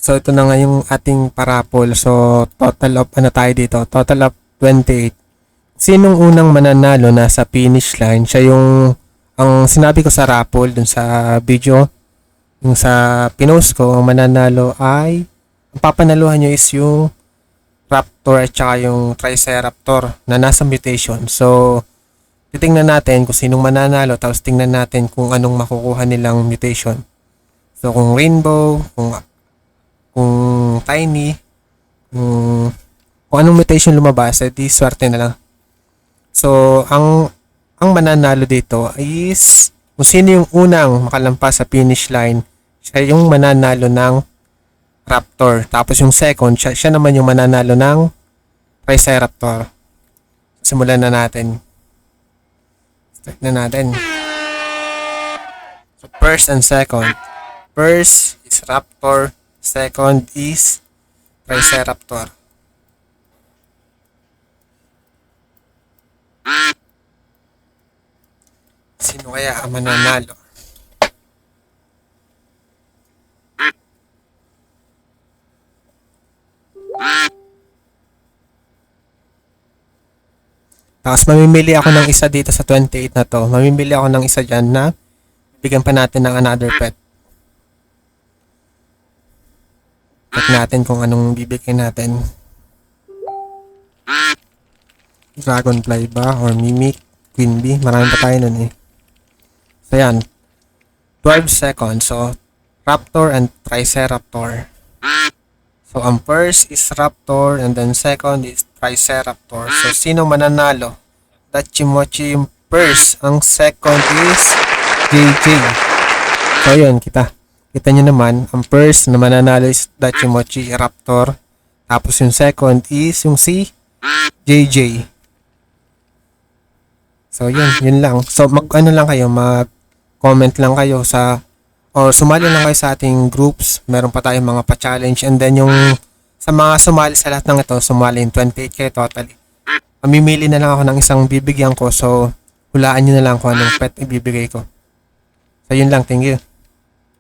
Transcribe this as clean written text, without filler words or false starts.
So, ito na nga yung ating parapol. So, total of, ano tayo dito? Total of 28. Sinong unang mananalo na sa finish line? Siya yung, ang sinabi ko sa raffle, dun sa video, yung sa pinost ko, ang mananalo ay, ang papanaluhan nyo is yung Raptor at saka yung Triceraptor na nasa mutation. So, titingnan natin kung sinong mananalo, tapos tingnan natin kung anong makukuha nilang mutation. So, kung rainbow, kung tiny, kung anong mutation lumabas, di swerte na lang. So, ang mananalo dito is kung sino yung unang makalampas sa finish line, siya yung mananalo ng Raptor. Tapos yung second, siya naman yung mananalo ng Triceraptor. Simulan na natin. Start na natin. So, first and second. First is Raptor. Second is Triceraptor. Sino kaya ang mananalo? Tapos mamimili ako ng isa dito sa 28 na to. Mamimili ako ng isa dyan na bigyan pa natin ng another pet. Check natin kung anong bibigyan natin. Dragonfly ba? Or Mimic? Queen Bee? Marami pa tayo nun eh. So yan. 12 seconds. So, Raptor and Triceraptor. So, ang first is Raptor and then second is Triceraptor. So, sino mananalo? Dachimochi yung first. Ang second is JJ. So, yun. Kita nyo naman, ang first na mananalo is Dachimochi Raptor. Tapos yung second is yung si JJ. So, yun lang. So, mag-ano lang kayo, mag-comment lang kayo sa, or sumali lang kayo sa ating groups. Meron pa tayong mga pa-challenge. And then, yung sa mga sumali sa lahat ng ito, sumali in 28 kayo totally. Mamimili na lang ako ng isang bibigyan ko. So, hulaan nyo na lang kung anong pet ibibigay ko. So, yun lang. Thank you.